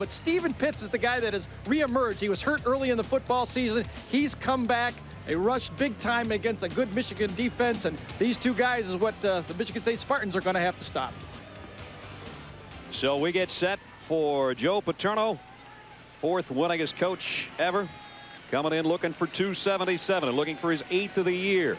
But Stephen Pitts is the guy that has reemerged. He was hurt early in the football season. He's come back. They rushed big time against a good Michigan defense, and these two guys is what the Michigan State Spartans are going to have to stop. So we get set for Joe Paterno, fourth winningest coach ever, coming in looking for 277 and looking for his 8th of the year.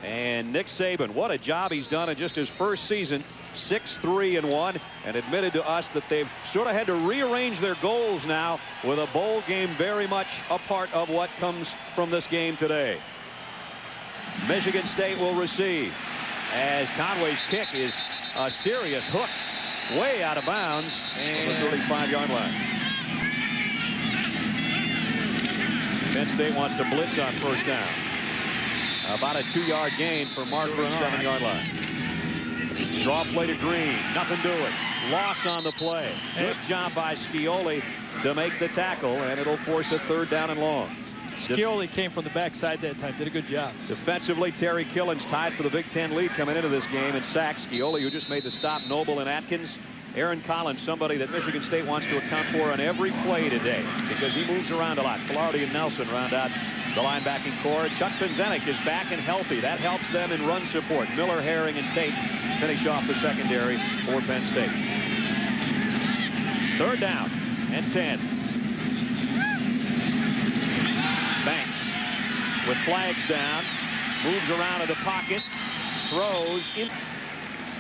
And Nick Saban, what a job he's done in just his first season. 6-3-1, and admitted to us that they've sort of had to rearrange their goals now, with a bowl game very much a part of what comes from this game today. Michigan State will receive, as Conway's kick is a serious hook way out of bounds and the 35-yard line. Penn State wants to blitz on first down. About a 2-yard gain for Markford's 7-yard line. Draw play to Green. Nothing doing. Loss on the play. Good job by Scioli to make the tackle, and it'll force a 3rd down and long. Scioli came from the backside that time. Did a good job. Defensively, Terry Killens tied for the Big Ten lead coming into this game in sacks. Scioli, who just made the stop, Noble and Atkins. Aaron Collins, somebody that Michigan State wants to account for on every play today because he moves around a lot. Flaherty and Nelson round out the linebacking core. Chuck Penzenik is back and healthy. That helps them in run support. Miller, Herring, and Tate finish off the secondary for Penn State. 3rd down and 10. Banks with flags down, moves around in the pocket, throws in.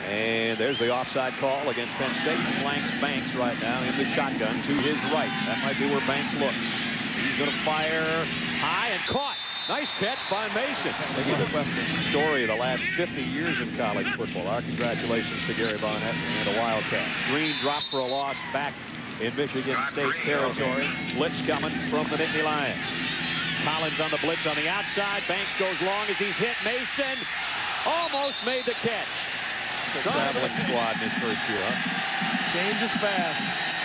And there's the offside call against Penn State. Flanks Banks right now in the shotgun to his right. That might be where Banks looks. He's going to fire high and caught. Nice catch by Mason. They give the story of the last 50 years in college football. Our congratulations to Gary Barnett and the Wildcats. Green dropped for a loss back in Michigan State territory. Blitz coming from the Nittany Lions. Collins on the blitz on the outside. Banks goes long as he's hit. Mason almost made the catch. Traveling squad in his first year, huh? Changes fast.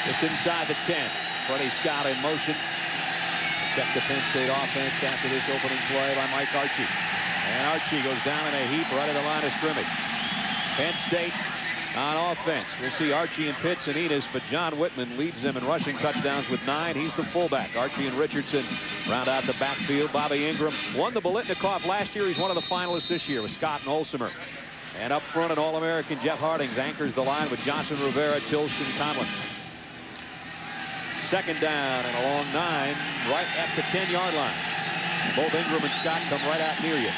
Just inside the 10. Freddie Scott in motion. Check the Penn State offense after this opening play by Mike Archie. And Archie goes down in a heap right at the line of scrimmage. Penn State on offense. We'll see Archie and Pitts and Enos, but John Whitman leads them in rushing touchdowns with 9. He's the fullback. Archie and Richardson round out the backfield. Bobby Engram won the Biletnikoff last year. He's one of the finalists this year with Scott and Olsemer. And up front, an All-American Jeff Hardings anchors the line with Johnson, Rivera, Tilson, Conlon. 2nd down and a long 9 right at the 10-yard line. Both Engram and Scott come right out near you.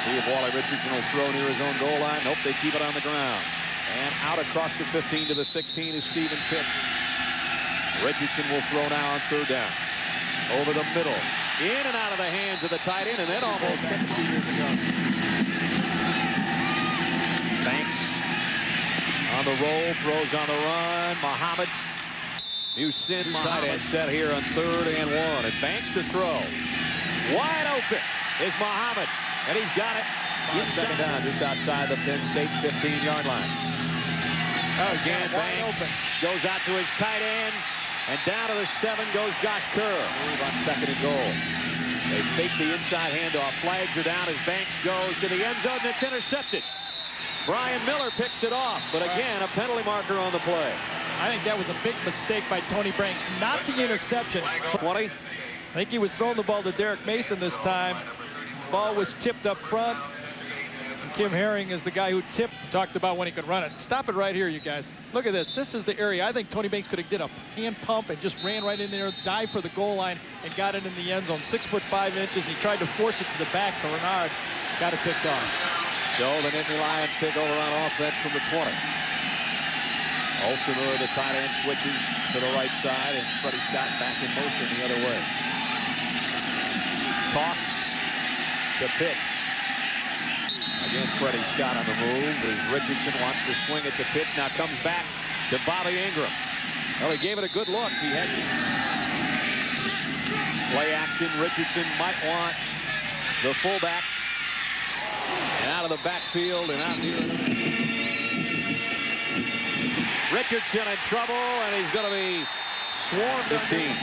See if Wally Richardson will throw near his own goal line. Nope, they keep it on the ground. And out across the 15 to the 16 is Stephen Pitts. Richardson will throw now on 3rd down. Over the middle. In and out of the hands of the tight end, and then almost 2 years ago. Banks on the roll, throws on the run. Muhammad. Musin, tight end set here on 3rd and 1. And Banks to throw. Wide open is Muhammad. And he's got it. 2nd down just outside the Penn State 15-yard line. Again, Banks goes out to his tight end. And down to the 7 goes Josh Kerr. Move on 2nd and goal. They fake the inside handoff. Flags are down as Banks goes to the end zone. And it's intercepted. Brian Miller picks it off. But again, a penalty marker on the play. I think that was a big mistake by Tony Banks. Not the interception. 20. I think he was throwing the ball to Derek Mason this time. Ball was tipped up front. And Kim Herring is the guy who tipped. Talked about when he could run it. Stop it right here, you guys. Look at this. This is the area. I think Tony Banks could have did a hand pump and just ran right in there, dived for the goal line, and got it in the end zone. 6'5". He tried to force it to the back to Renard. Got it picked off. So the Nittany Lions take over on offense from the 20. Olsener, the tight end, switches to the right side, and Freddie Scott back in motion the other way. Toss to Pitts. Again, Freddie Scott on the move as Richardson wants to swing it to Pitts. Now comes back to Bobby Engram. Well, he gave it a good look. He had play action. Richardson might want the fullback. And out of the backfield and out here. Richardson in trouble, and he's going to be swarmed. 15.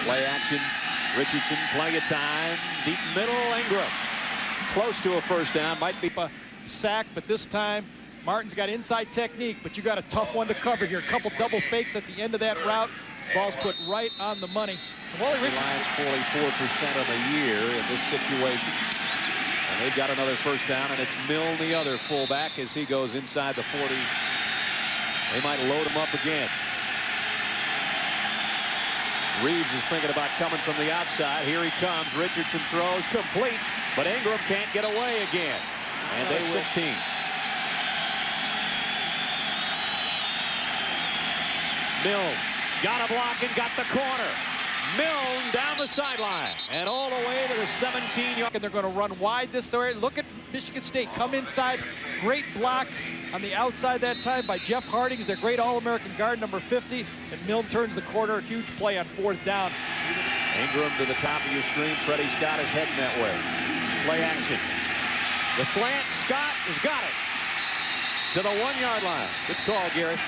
Play action. Richardson, plenty of time. Deep middle, Engram. close to a first down. Might be a sack, but this time Martin's got inside technique, but you got a tough one to cover here. A couple double fakes at the end of that route. Ball's put right on the money. And Wally Richardson, Lions 44% of the year in this situation. And they've got another first down, and it's Milne, the other fullback, as he goes inside the 40. They might load him up again. Reeves is thinking about coming from the outside. Here he comes. Richardson throws complete, but Engram can't get away again. And they 16. Milne got a block and got the corner. Milne down the sideline and all the way to the 17-yard. And they're going to run wide this area. Look at Michigan State come inside. Great block on the outside that time by Jeff Hardings, their great All-American guard, number 50. And Milne turns the corner. A huge play on 4th down. Engram to the top of your screen. Freddie Scott is heading that way. Play action. The slant. Scott has got it to the 1-yard line. Good call, Gary.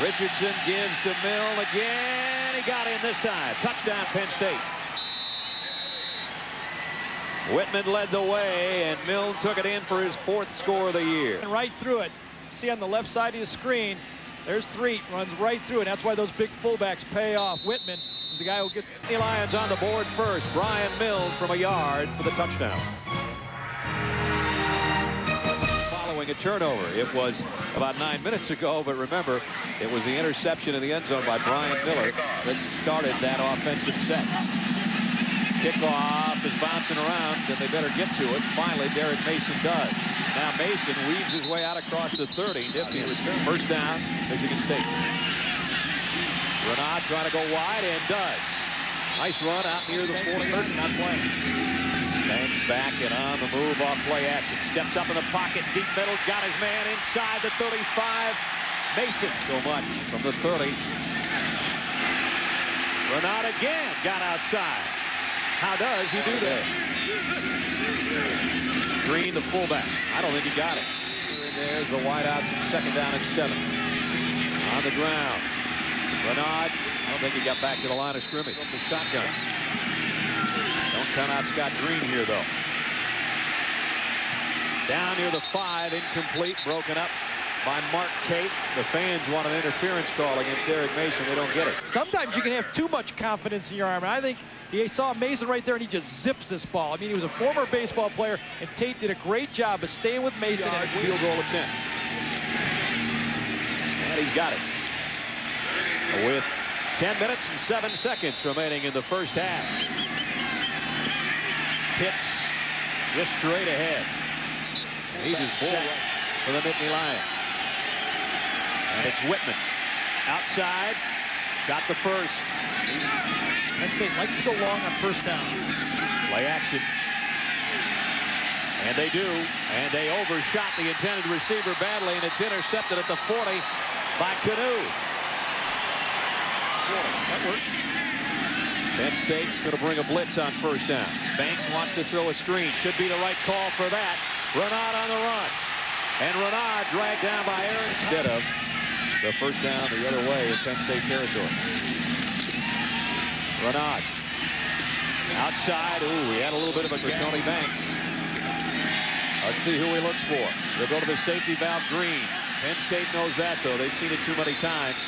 Richardson gives to Milne again. He got in this time. Touchdown, Penn State. Whitman led the way, and Milne took it in for his 4th score of the year. And right through it. See on the left side of the screen, there's Threet, runs right through it. That's why those big fullbacks pay off. Whitman is the guy who gets the Lions on the board first. Brian Milne from a yard for the touchdown. Following a turnover. It was about 9 minutes ago, but remember, it was the interception in the end zone by Brian Miller that started that offensive set. Kickoff is bouncing around, and they better get to it. Finally, Derek Mason does. Now Mason weaves his way out across the 30. Nifty return. First down, Michigan State. Renaud trying to go wide and does. Nice run out near the 40. Not playing. Banks back and on the move off play action. Steps up in the pocket, deep middle, got his man inside the 35. Mason so much from the 30. Renaud again got outside. How does he do that? Green, the fullback. I don't think he got it. And there's the wideouts and second down and 7. On the ground. Renaud, I don't think he got back to the line of scrimmage. The shotgun. Don't count out Scott Green here, though. Down near the 5, incomplete, broken up by Mark Tate. The fans want an interference call against Derek Mason. They don't get it. Sometimes you can have too much confidence in your arm. I think he saw Mason right there, and he just zips this ball. I mean, he was a former baseball player, and Tate did a great job of staying with Mason. And a field goal attempt. And he's got it. With 10 minutes and 7 seconds remaining in the first half. Pitts just straight ahead. And he just set for the Nittany Lions. And it's Whitman. Outside. Got the first. Penn State likes to go long on first down. Play action. And they do. And they overshot the intended receiver badly, and it's intercepted at the 40 by Canoe. That works. Penn State's going to bring a blitz on first down. Banks wants to throw a screen. Should be the right call for that. Renaud on the run. And Renaud dragged down by Aaron instead of the first down the other way in Penn State territory. Renaud. Outside. Ooh, he had a little bit of a for Tony Banks. Let's see who he looks for. They'll go to the safety valve, Green. Penn State knows that, though. They've seen it too many times.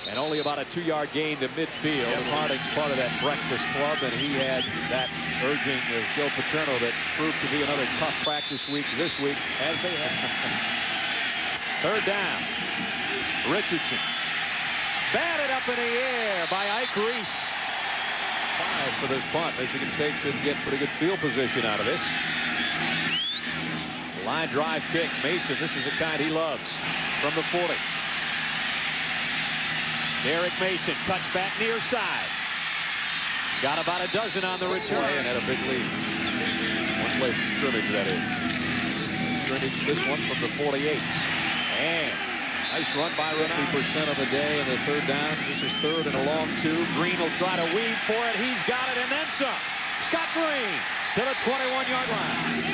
And only about a 2-yard gain to midfield. Jeff Harding's part of that breakfast club, and he had that urging of Joe Paterno that proved to be another tough practice week this week, as they have. Third down. Richardson. Batted up in the air by Ike Reese. 5 for this punt. Michigan State should get pretty good field position out of this. Line drive kick. Mason, this is the kind he loves. From the 40. Derek Mason cuts back near side. Got about a dozen on the return. And had a big lead. One play from scrimmage, that is. Scrimmage, this one from the 48. And nice run by Renaud. 50% of the day in the third downs. This is third and a long 2. Green will try to weave for it. He's got it, and then some. Scott Green to the 21-yard line.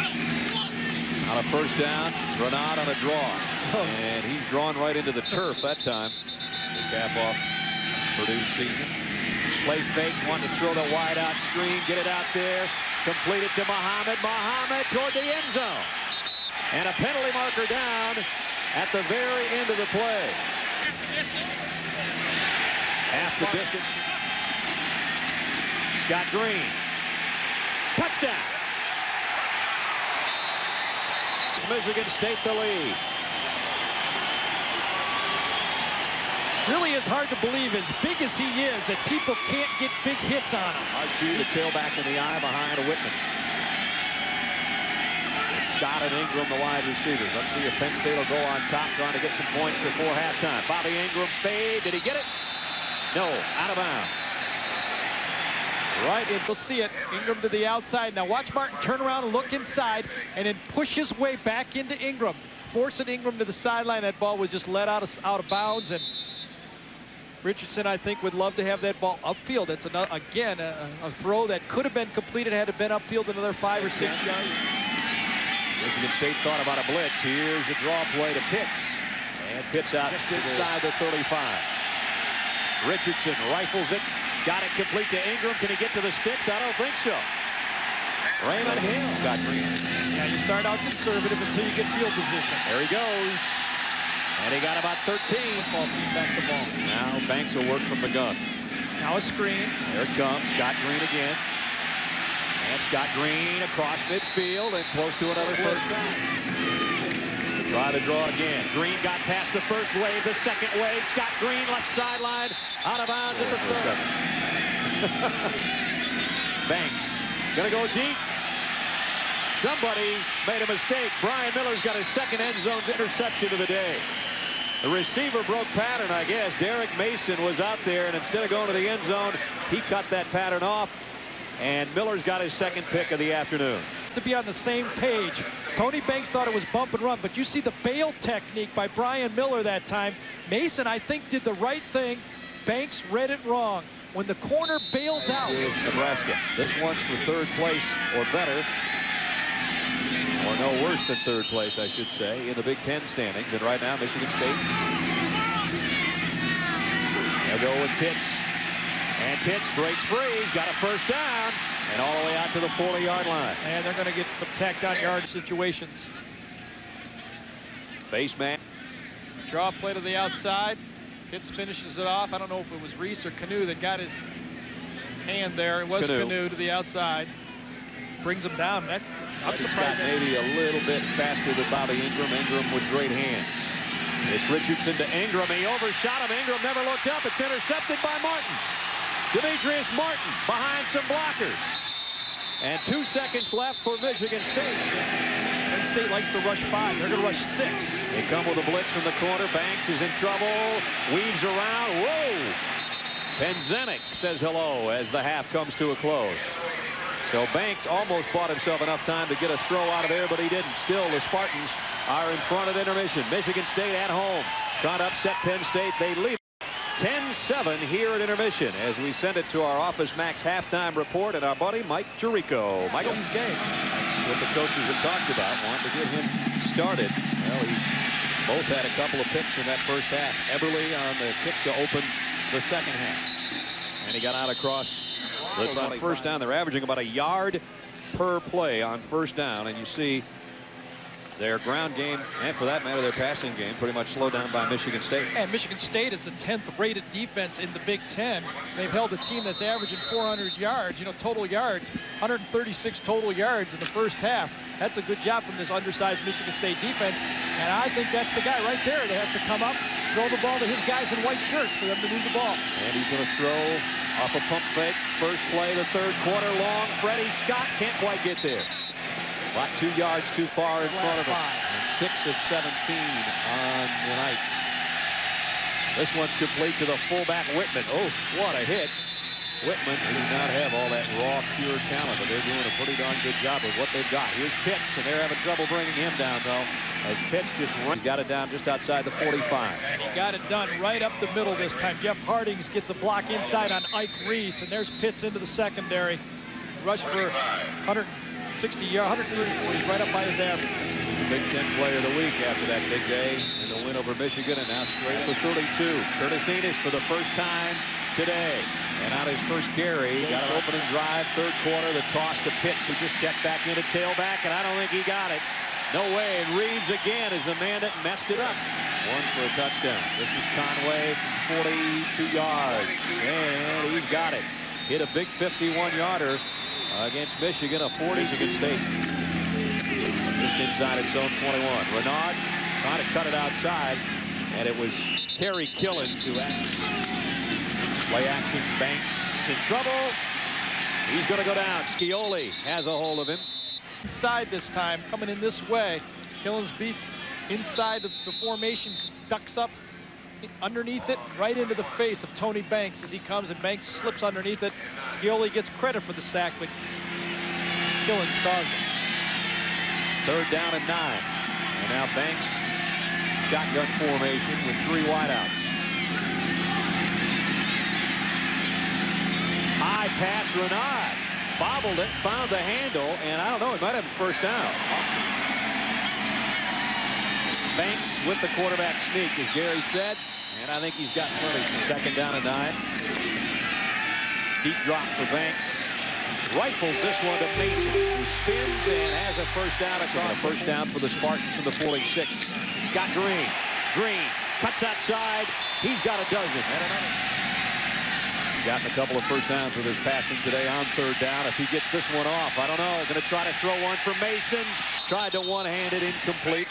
On a first down, Renaud on a draw. And he's drawn right into the turf that time. To cap off Purdue's season. Play fake, wanting to throw the wide out screen, get it out there. Completed to Muhammad. Muhammad toward the end zone. And a penalty marker down at the very end of the play. Half the distance. Scott Green. Touchdown. Michigan State the lead. Really is hard to believe, as big as he is, that people can't get big hits on him. Archie, the tailback in the eye behind Whitman. It's Scott and Engram, the wide receivers. Let's see if Penn State will go on top, trying to get some points before halftime. Bobby Engram fade. Did he get it? No, out of bounds. Right in. You'll see it. Engram to the outside. Now watch Martin turn around and look inside and then push his way back into Engram. Forcing Engram to the sideline. That ball was just let out of bounds. And Richardson, I think, would love to have that ball upfield. It's another, again, a throw that could have been completed had it been upfield another 5 or 6 yards. Michigan State thought about a blitz. Here's a draw play to Pitts. And Pitts out just inside the 35. Richardson rifles it. Got it complete to Engram. Can he get to the sticks? I don't think so. Raymond Hill. Scott Green. Yeah, you start out conservative until you get field position. There he goes. And he got about 13. Ball team back the ball. Now Banks will work from the gun. Now a screen. There it comes. Scott Green again. And Scott Green across midfield and close to another first down. Try to draw again. Green got past the first wave, the second wave. Scott Green left sideline, out of bounds at the third. Banks gonna go deep. Somebody made a mistake. Brian Miller's got his second end zone interception of the day. The receiver broke pattern, I guess. Derek Mason was out there, and instead of going to the end zone, he cut that pattern off. And Miller's got his second pick of the afternoon. To be on the same page. Tony Banks thought it was bump and run, but you see the bail technique by Brian Miller that time. Mason, I think, did the right thing. Banks read it wrong. When the corner bails out. Nebraska. This one's for third place or better. Or no worse than third place, I should say, in the Big Ten standings. And right now, Michigan State. They'll go with Pitts. And Pitts breaks free. He's got a first down. And all the way out to the 40-yard line. And they're going to get some tacked on yard situations. Base man. Draw play to the outside. Pitts finishes it off. I don't know if it was Reese or Canoe that got his hand there. It was Canoe to the outside. Brings him down. I'm surprised. Maybe a little bit faster than Bobby Engram. Engram with great hands. It's Richardson to Engram. He overshot him. Engram never looked up. It's intercepted by Martin. Demetrius Martin behind some blockers. And 2 seconds left for Michigan State. Penn State likes to rush 5. They're going to rush 6. They come with a blitz from the corner. Banks is in trouble. Weaves around. Whoa! Penzenik says hello as the half comes to a close. So Banks almost bought himself enough time to get a throw out of there, but he didn't. Still, the Spartans are in front at intermission. Michigan State at home. Trying to upset Penn State. They lead 10-7 here at intermission as we send it to our Office Max halftime report and our buddy Mike Jericho. Michael, these games. That's what the coaches have talked about. Wanted to get him started. Well, he both had a couple of picks in that first half. Eberle on the kick to open the second half. And he got out across the first down. They're averaging about a yard per play on first down. And you see their ground game, and for that matter, their passing game, pretty much slowed down by Michigan State. And Michigan State is the 10th rated defense in the Big Ten. They've held a team that's averaging 400 yards, total yards, 136 total yards in the first half. That's a good job from this undersized Michigan State defense. And I think that's the guy right there that has to come up, throw the ball to his guys in white shirts for them to move the ball. And he's going to throw off a pump fake. First play, the third quarter long. Freddie Scott can't quite get there. About 2 yards too far in front of him. And 6 of 17 on the night. This one's complete to the fullback Whitman. Oh, what a hit. Whitman does not have all that raw, pure talent, but they're doing a pretty darn good job with what they've got. Here's Pitts, and they're having trouble bringing him down, though, as Pitts just runs. He's got it down just outside the 45. And he got it done right up the middle this time. Jeff Hardings gets the block inside on Ike Reese, and there's Pitts into the secondary. Rush for 160 yards, 130, so he's right up by his average. He's the Big Ten Player of the Week after that big day in the win over Michigan, and now straight for 32. Curtis Enos for the first time today. And on his first carry, got an opening drive, third quarter, the toss to Pitts, who just checked back in at tailback, and I don't think he got it. No way. And Reeves again is the man that messed it up. One for a touchdown. This is Conway from 42 yards, and he's got it. Hit a big 51-yarder against Michigan, Michigan State. Just inside its own 21. Renard trying to cut it outside, and it was Terry Killens who play action. Banks in trouble. He's going to go down. Scioli has a hold of him. Inside this time, coming in this way. Killens beats inside of the formation, ducks up underneath it, right into the face of Tony Banks as he comes, and Banks slips underneath it. Scioli gets credit for the sack, but Killens caused it. Third down and 9. And now Banks, shotgun formation with 3 wideouts. High pass, Renard. Bobbled it, found the handle, and I don't know, he might have a first down. Banks with the quarterback sneak, as Gary said, and I think he's got plenty for second down and 9. Deep drop for Banks. Rifles this one to Mason, who spins and has a first down across. A first down for the Spartans from the 46. Scott Green. Green cuts outside. He's got a dozen. And another. Gotten a couple of first downs with his passing today on third down. If he gets this one off, I don't know. Going to try to throw one for Mason. Tried to one-hand it, incomplete.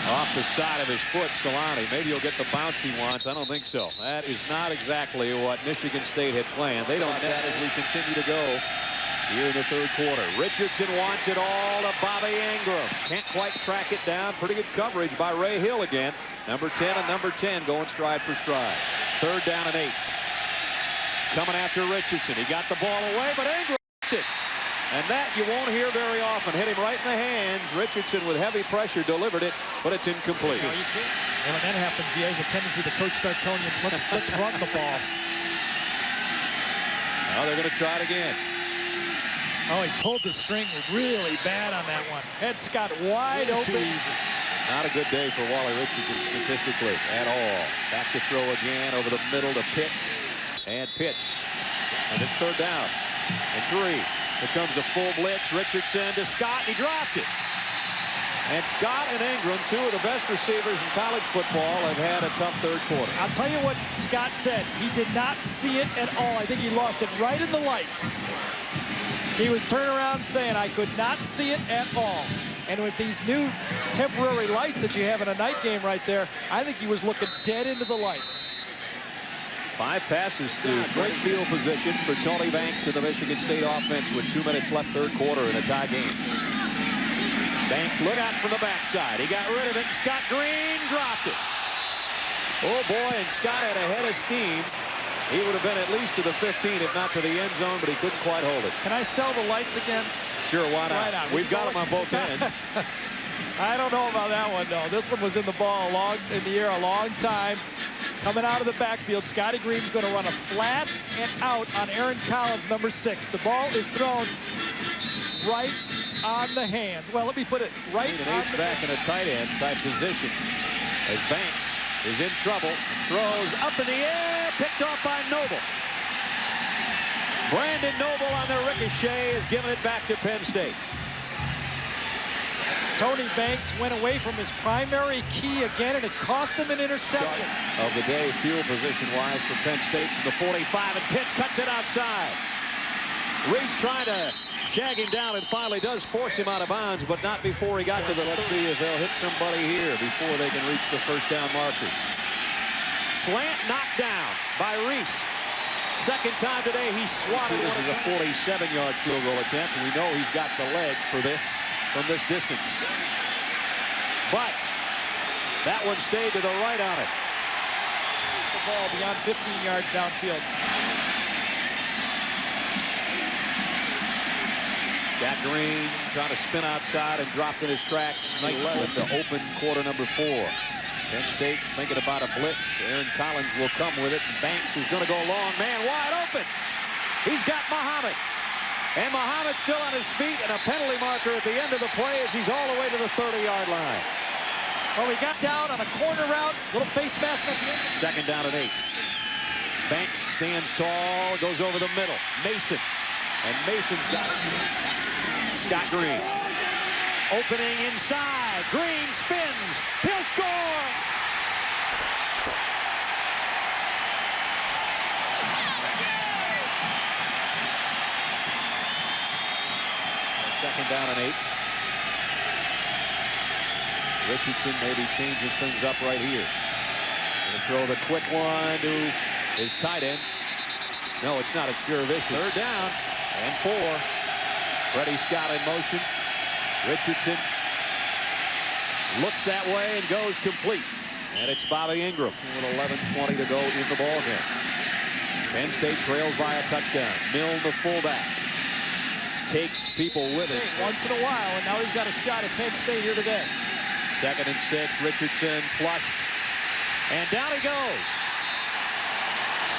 Off the side of his foot, Solani. Maybe he'll get the bounce he wants. I don't think so. That is not exactly what Michigan State had planned. They don't net as we continue to go here in the third quarter. Richardson wants it all to Bobby Engram. Can't quite track it down. Pretty good coverage by Ray Hill again. Number 10 and number 10 going stride for stride. Third down and 8. Coming after Richardson. He got the ball away, but Engram it. And that you won't hear very often. Hit him right in the hands. Richardson with heavy pressure delivered it, but it's incomplete. No, you can't. And when that happens, you have a tendency the coach start telling you, let's run the ball. Now they're going to try it again. Oh, he pulled the string really bad on that one. Had Scott wide open. Too easy. Not a good day for Wally Richardson statistically at all. Back to throw again over the middle to Pitts. And Pitts. And it's third down. And 3. Here comes a full blitz. Richardson to Scott. He dropped it. And Scott and Engram, 2 of the best receivers in college football, have had a tough third quarter. I'll tell you what Scott said. He did not see it at all. I think he lost it right in the lights. He was turning around saying, I could not see it at all. And with these new temporary lights that you have in a night game right there, I think he was looking dead into the lights. 5 passes to great field position for Tony Banks and the Michigan State offense with 2 minutes left third quarter in a tie game. Banks look out from the backside. He got rid of it. Scott Green dropped it. Oh boy, and Scott had a head of steam. He would have been at least to the 15, if not to the end zone, but he couldn't quite hold it. Can I sell the lights again? Sure, why not? Right on. We've got them on both ends. I don't know about that one, though. This one was in the air a long time. Coming out of the backfield, Scotty Green's going to run a flat and out on Aaron Collins, number 6. The ball is thrown right on the hands. Well, let me put it right on the back in a tight end type position as Banks is in trouble. Throws up in the air, picked off by Noble. Brandon Noble on the ricochet is giving it back to Penn State. Tony Banks went away from his primary key again, and it cost him an interception. Of the day, field position-wise for Penn State from the 45, and Pitts cuts it outside. Reese trying to shag him down and finally does force him out of bounds, but not before he got to the... Let's see if they'll hit somebody here before they can reach the first down markers. Slant knocked down by Reese. Second time today he swatted. This is a 47-yard field goal attempt, and we know he's got the leg for this from this distance. But that one stayed to the right on it. The ball beyond 15 yards downfield. Jack Green trying to spin outside and dropped in his tracks. Nice 11 to open quarter number 4. Penn State thinking about a blitz. Aaron Collins will come with it. And Banks is going to go long. Man wide open. He's got Muhammad. And Muhammad's still on his feet, and a penalty marker at the end of the play as he's all the way to the 30-yard line. Oh, he got down on a corner route. Little face mask at the end. Second down and 8. Banks stands tall, goes over the middle. Mason. And Mason's got it. Scott Green. Opening inside. Green spins. He'll score! Second down and 8. Richardson maybe changing things up right here. Going to throw the quick one to his tight end. No, it's not. It's Juravicius. Third down and 4. Freddie Scott in motion. Richardson looks that way and goes complete. And it's Bobby Engram with 11:20 to go in the ball game. Penn State trails by a touchdown. Milne, the fullback, takes people with it once in a while, and now he's got a shot at Penn State here today. Second and 6. Richardson flushed, and down he goes.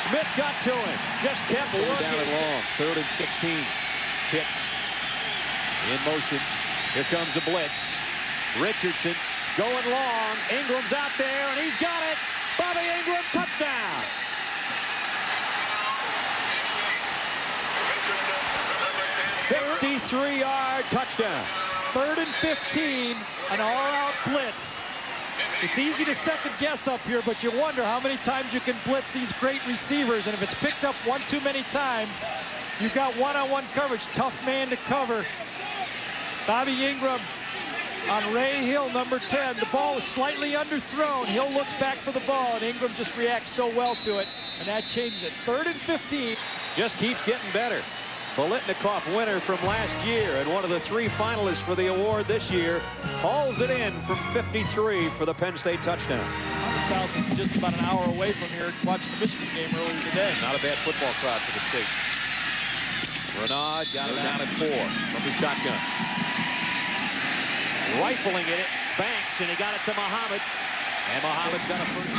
Smith got to him, just kept working. Down and long. 3rd and 16. Pitts in motion. Here comes a blitz. Richardson going long. Ingram's out there, and he's got it. Bobby Engram, touchdown. '53-yard touchdown. 3rd and 15, an all-out blitz. It's easy to second guess up here, but you wonder how many times you can blitz these great receivers, and if it's picked up one too many times, you've got one-on-one coverage. Tough man to cover. Bobby Engram on Ray Hill, number 10. The ball was slightly underthrown. Hill looks back for the ball, and Engram just reacts so well to it, and that changed it. 3rd and 15. Just keeps getting better. Bolitnikoff winner from last year and one of the 3 finalists for the award this year hauls it in from 53 for the Penn State touchdown. 100,000 just about an hour away from here watching the Michigan game earlier today. Not a bad football crowd for the state. Renaud got it down at 4 from the shotgun. Rifling it, Banks, and he got it to Muhammad. And Muhammad's got a first.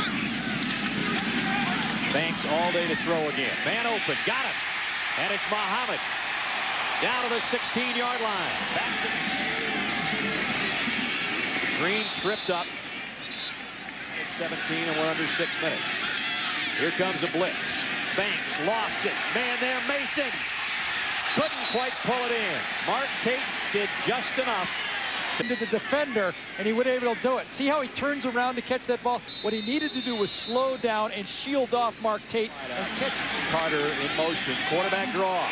Banks all day to throw again. Man open, got it. And it's Muhammad down to the 16-yard line. Back to Green tripped up at 17, and we're under 6 minutes. Here comes a blitz. Banks lost it. Man there, Mason. Couldn't quite pull it in. Mark Tate did just enough to the defender, and he would be able to do it. See how he turns around to catch that ball? What he needed to do was slow down and shield off Mark Tate and catch it. Carter in motion. Quarterback draw.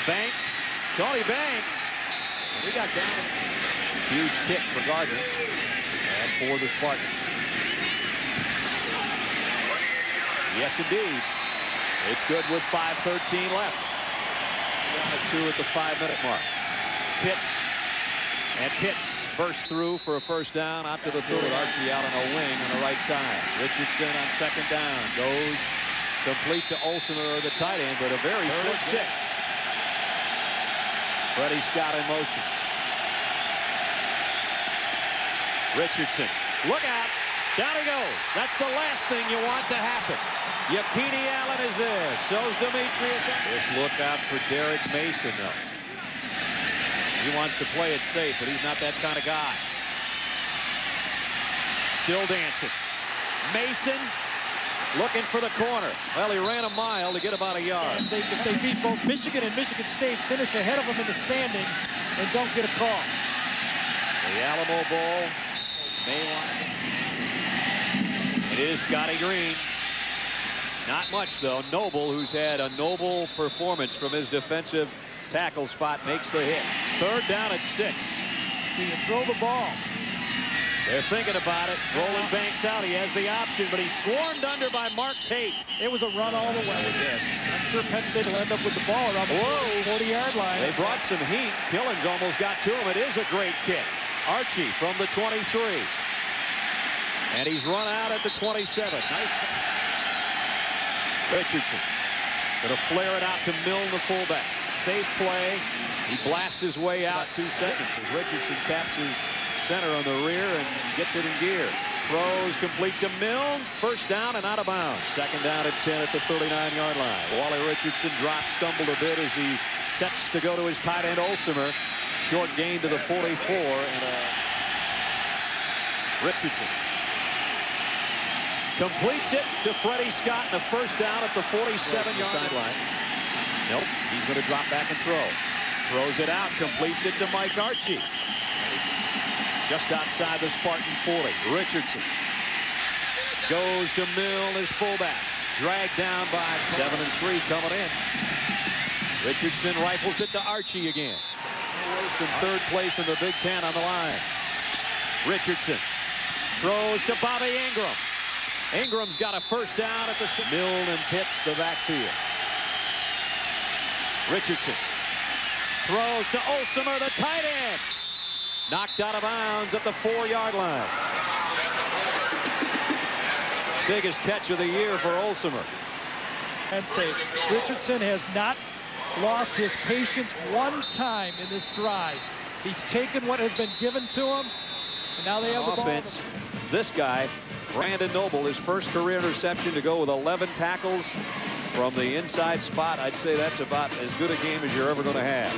Banks. Tony Banks. We got down. Huge kick for Gardner and for the Spartans. Yes, indeed. It's good with 5:13 left. Down to 2 at the 5-minute mark. Pitts. And Pitts burst through for a first down out to the 3rd. Archie out on a wing on the right side. Richardson on 2nd down. Goes complete to Olsener, the tight end, but a very short 6. Freddie Scott in motion. Richardson. Look out. Down he goes. That's the last thing you want to happen. Yakini Allen is there. So's Demetrius. Just look out for Derek Mason, though. He wants to play it safe, but he's not that kind of guy. Still dancing. Mason looking for the corner. Well, he ran a mile to get about a yard. If they beat both Michigan and Michigan State, finish ahead of them in the standings, and don't get a call. The Alamo Bowl may want. It is Scotty Green. Not much, though. Noble, who's had a noble performance from his defensive tackle spot, makes the hit. 3rd down at 6. Do you throw the ball? They're thinking about it. Rolling Banks out. He has the option, but he's swarmed under by Mark Tate. It was a run all the way. Yes. I'm sure Penn State will end up with the ball around the 40-yard line. They brought some heat. Killings almost got to him. It is a great kick. Archie from the 23. And he's run out at the 27. Nice. Richardson going to flare it out to Milne, the fullback. Safe play. He blasts his way out. 2 seconds as Richardson taps his center on the rear and gets it in gear. Throws complete to Milne. First down and out of bounds. 2nd down at 10 at the 39-yard line. Wally Richardson dropped, stumbled a bit as he sets to go to his tight end Olsener. Short gain to the 44. And Richardson completes it to Freddie Scott, and a first down at the 47-yard line. Nope, he's going to drop back and throw. Throws it out, completes it to Mike Archie. Just outside the Spartan 40. Richardson goes to Mill, his fullback. Dragged down by 7-3 coming in. Richardson rifles it to Archie again. Worse than third place in the Big Ten on the line. Richardson throws to Bobby Engram. Ingram's got a first down at the Milne and Pitts the backfield. Richardson throws to Olsemer, the tight end. Knocked out of bounds at the 4-yard line. Biggest catch of the year for Olsemer. Penn State. Richardson has not lost his patience one time in this drive. He's taken what has been given to him, and now they have the offense. ball. This guy, Brandon Noble, his first career interception, to go with 11 tackles from the inside spot. I'd say that's about as good a game as you're ever going to have.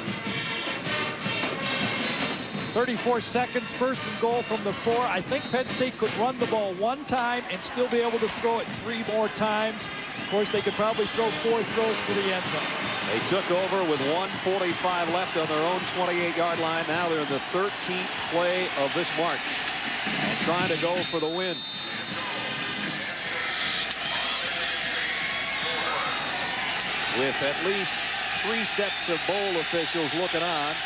34 seconds, first and goal from the 4. I think Penn State could run the ball one time and still be able to throw it 3 more times. Of course, they could probably throw 4 throws for the end zone. They took over with 1:45 left on their own 28-yard line. Now they're in the 13th play of this march and trying to go for the win. With at least 3 sets of bowl officials looking on.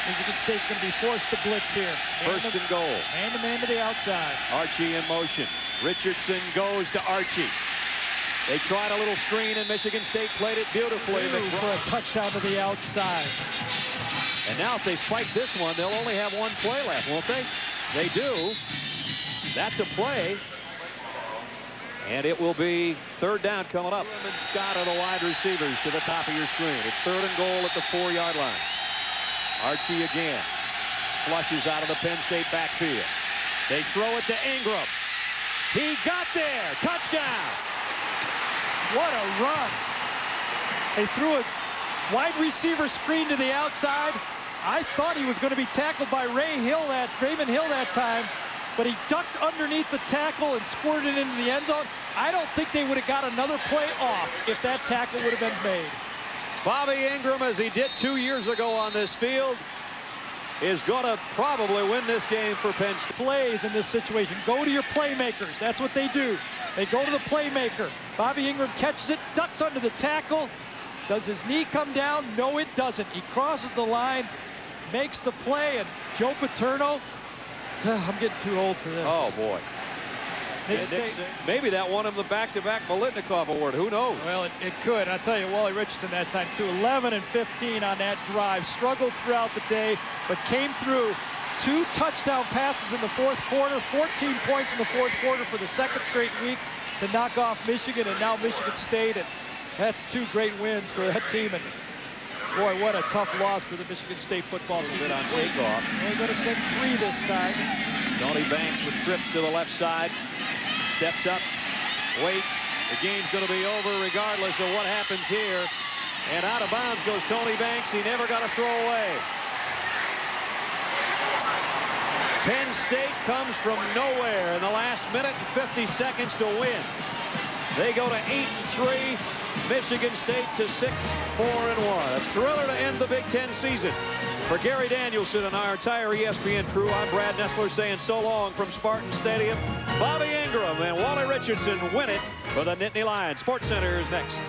Michigan State's going to be forced to blitz here. First and goal. Man-to-man to the outside. Archie in motion. Richardson goes to Archie. They tried a little screen, and Michigan State played it beautifully. For a touchdown to the outside. And now if they spike this one, they'll only have 1 play left, won't they? They do. That's a play. And it will be 3rd down coming up. And Scott are the wide receivers to the top of your screen. It's 3rd and goal at the 4-yard line. Archie again. Flushes out of the Penn State backfield. They throw it to Engram. He got there. Touchdown. What a run. They threw a wide receiver screen to the outside. I thought he was going to be tackled by Raymond Hill that time, but he ducked underneath the tackle and squirted into the end zone. I don't think they would have got another play off if that tackle would have been made. Bobby Engram, as he did 2 years ago on this field, is going to probably win this game for Penn State. Plays in this situation. Go to your playmakers. That's what they do. They go to the playmaker. Bobby Engram catches it, ducks under the tackle. Does his knee come down? No, it doesn't. He crosses the line, makes the play, and Joe Paterno, I'm getting too old for this. Oh, boy. Maybe that won him the back-to-back Molitnikov Award. Who knows? Well, it could. I'll tell you, Wally Richardson that time, too. 11 and 15 on that drive. Struggled throughout the day, but came through. 2 touchdown passes in the 4th quarter. 14 points in the 4th quarter for the 2nd straight week to knock off Michigan, and now Michigan State. And that's 2 great wins for that team. And boy, what a tough loss for the Michigan State football team. Bit on takeoff. Only going to send 3 this time. Tony Banks with trips to the left side. Steps up, waits. The game's going to be over regardless of what happens here. And out of bounds goes Tony Banks. He never got a throw away. Penn State comes from nowhere in the last minute and 50 seconds to win. They go to 8-3. Michigan State to 6-4-1. A thriller to end the Big Ten season. For Gary Danielson and our entire ESPN crew, I'm Brad Nessler saying so long from Spartan Stadium. Bobby Engram and Wally Richardson win it for the Nittany Lions. SportsCenter is next.